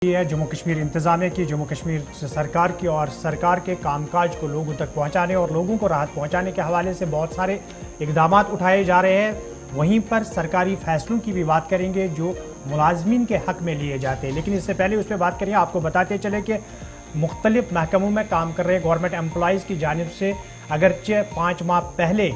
ये है जम्मू कश्मीर इंतज़ामिया की, जम्मू कश्मीर सरकार की, और सरकार के कामकाज को लोगों तक पहुंचाने और लोगों को राहत पहुंचाने के हवाले से बहुत सारे इक़दाम उठाए जा रहे हैं। वहीं पर सरकारी फैसलों की भी बात करेंगे जो मुलाजमीन के हक़ में लिए जाते हैं। लेकिन इससे पहले उस पर बात करें, आपको बताते चले कि मुख्तलिफ महकमों में काम कर रहे गवर्नमेंट एम्प्लॉइज़ की जानिब से अगरचे 5 माह पहले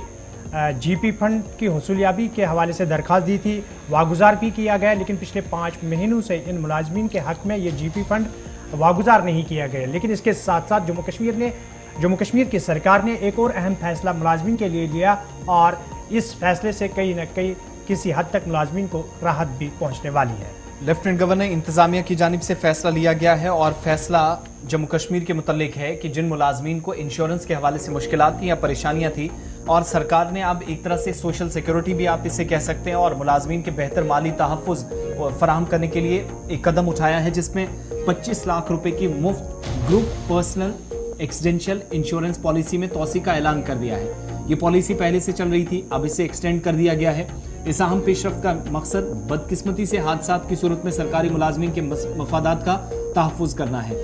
जीपी फंड की हुसूलियाबी के हवाले से दरख्वास्त दी थी, वागुजार भी किया गया, लेकिन पिछले 5 महीनों से इन मुलाजमीन के हक़ में ये जीपी फंड वागुजार नहीं किया गया। लेकिन इसके साथ साथ जम्मू कश्मीर की सरकार ने एक और अहम फैसला मुलाजमीन के लिए लिया और इस फैसले से कहीं न कहीं किसी हद तक मुलाजमीन को राहत भी पहुँचने वाली है। लेफ्टिनेंट गवर्नर इंतजामिया की जानिब से फैसला लिया गया है और फैसला जम्मू कश्मीर के मुतल्लिक है कि जिन मुलाजमीन को इंश्योरेंस के हवाले से मुश्किलात थी या परेशानियां थी, और सरकार ने अब एक तरह से सोशल सिक्योरिटी भी आप इसे कह सकते हैं और मुलाजमीन के बेहतर माली तहफ़्फ़ुज़ फराहम करने के लिए एक कदम उठाया है, जिसमें 25 लाख रुपए की मुफ्त group personal accidental insurance policy में तोसी का ऐलान कर दिया है। ये पॉलिसी पहले से चल रही थी, अब इसे एक्सटेंड कर दिया गया है। इस अहम पेशरफ्त का मकसद बदकिस्मती से हादसात की सूरत में सरकारी मुलाजमीन के मफादात का तहफ़्फ़ुज़ करना है।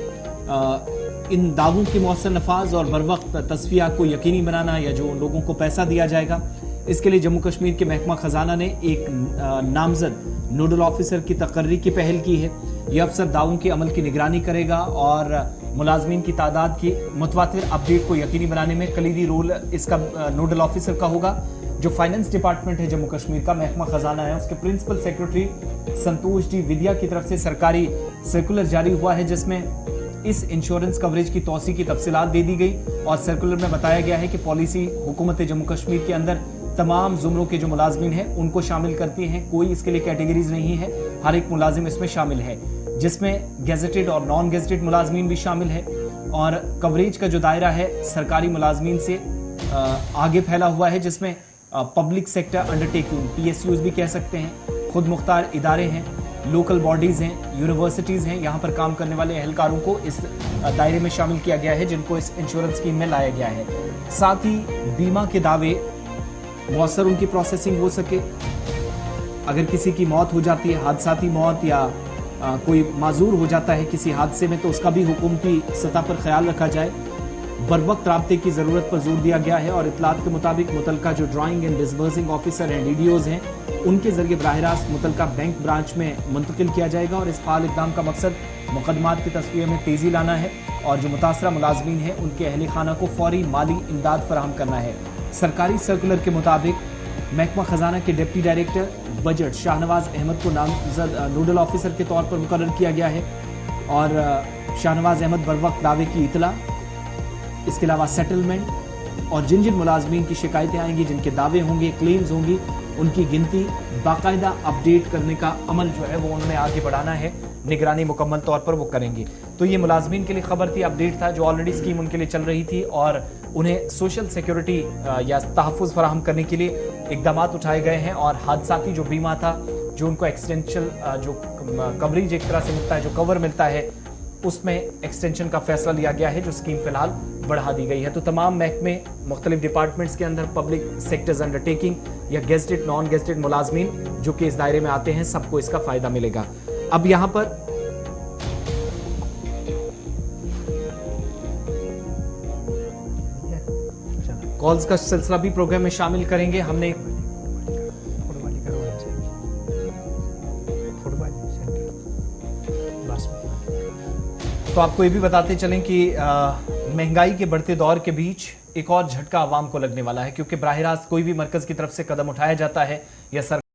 इन दावों के मौसर नफाज और बर वक्त तस्फिया को यकीनी बनाना, या जो लोगों को पैसा दिया जाएगा, इसके लिए जम्मू कश्मीर के महकमा खजाना ने एक नामजद नोडल ऑफिसर की तकर्री की पहल की है। यह अफसर दावों के अमल की निगरानी करेगा और मुलाजमीन की तादाद की मुतवातिर अपडेट को यकीनी बनाने में कलीदी रोल इसका नोडल ऑफिसर का होगा। जो फाइनेंस डिपार्टमेंट है जम्मू कश्मीर का, महकमा खजाना है, उसके प्रिंसिपल सेक्रेटरी संतोष डी विद्या की तरफ से सरकारी सर्कुलर जारी हुआ है, जिसमें इस इंश्योरेंस कवरेज की तौसी की तफसीलात दे दी गई और सर्कुलर में बताया गया है कि पॉलिसी हुकूमत जम्मू कश्मीर के अंदर तमाम जुमरों के जो मुलाजमीन हैं उनको शामिल करती हैं। कोई इसके लिए कैटेगरीज नहीं है, हर एक मुलाजिम इसमें शामिल है, जिसमें गेजेटेड और नॉन गेजेटेड मुलाजमीन भी शामिल है। और कवरेज का जो दायरा है सरकारी मुलाजमीन से आगे फैला हुआ है, जिसमें पब्लिक सेक्टर अंडरटेकिंग, PSUs भी कह सकते हैं, खुद मुख्तार इदारे हैं, लोकल बॉडीज़ हैं, यूनिवर्सिटीज़ हैं, यहाँ पर काम करने वाले एहलकारों को इस दायरे में शामिल किया गया है, जिनको इस इंश्योरेंस स्कीम में लाया गया है। साथ ही बीमा के दावे मौसर उनकी प्रोसेसिंग हो सके, अगर किसी की मौत हो जाती है, हादसाती मौत, या कोई माजूर हो जाता है किसी हादसे में, तो उसका भी हुकूमती सतह पर ख्याल रखा जाए। बर वक्त राब्ते की ज़रूरत पर जोर दिया गया है और इतलात के मुताबिक मुतलका जो ड्राइंग एंड डिसबर्सिंग ऑफिसर हैं, DDOs हैं, उनके जरिए बराह रास्त मुतलका बैंक ब्रांच में मुंतकिल किया जाएगा। और इस फाल इक़दाम का मकसद मुकदमात की तस्वीर में तेज़ी लाना है और जो मुतासरा मुलाजमीन हैं उनके अहल खाना को फौरी माली इमदाद फराहम करना है। सरकारी सर्कुलर के मुताबिक महकमा खजाना के deputy director budget Shahnawaz Ahmad को नामजद नोडल ऑफिसर के तौर पर मुकर्रर किया गया है और शाहनवाज अहमद बर वक्त दावे की इतला, इसके अलावा सेटलमेंट और जिन जिन मुलाजमीन की शिकायतें आएंगी, जिनके दावे होंगे, क्लेम्स होंगी, उनकी गिनती बाकायदा अपडेट करने का अमल जो है वो उन्होंने आगे बढ़ाना है, निगरानी मुकम्मल तौर पर वो करेंगे। तो ये मुलाजमीन के लिए खबर थी, अपडेट था, जो ऑलरेडी स्कीम उनके लिए चल रही थी और उन्हें सोशल सिक्योरिटी या तहफ़्फ़ुज़ फराहम करने के लिए इक़दाम उठाए गए हैं। और हादसाती जो बीमा था, जो उनको एक्सटेंशियल जो कवरेज एक तरह से मिलता है, जो कवर मिलता है, उसमें एक्सटेंशन का फैसला लिया गया है, जो स्कीम फिलहाल बढ़ा दी गई है। तो तमाम महकमे, मुख्तलिफ डिपार्टमेंट्स के अंदर पब्लिक सेक्टर्स अंडरटेकिंग या गेजेटेड नॉन गेजेटेड मुलाजमीन जो कि इस दायरे में आते हैं, सबको इसका फ़ायदा मिलेगा। अब यहाँ पर कॉल्स का सिलसिला भी प्रोग्राम में शामिल करेंगे। हमने तो आपको ये भी बताते चलें कि महंगाई के बढ़ते दौर के बीच एक और झटका आवाम को लगने वाला है, क्योंकि बराह रास्त कोई भी मरकज़ की तरफ से कदम उठाया जाता है या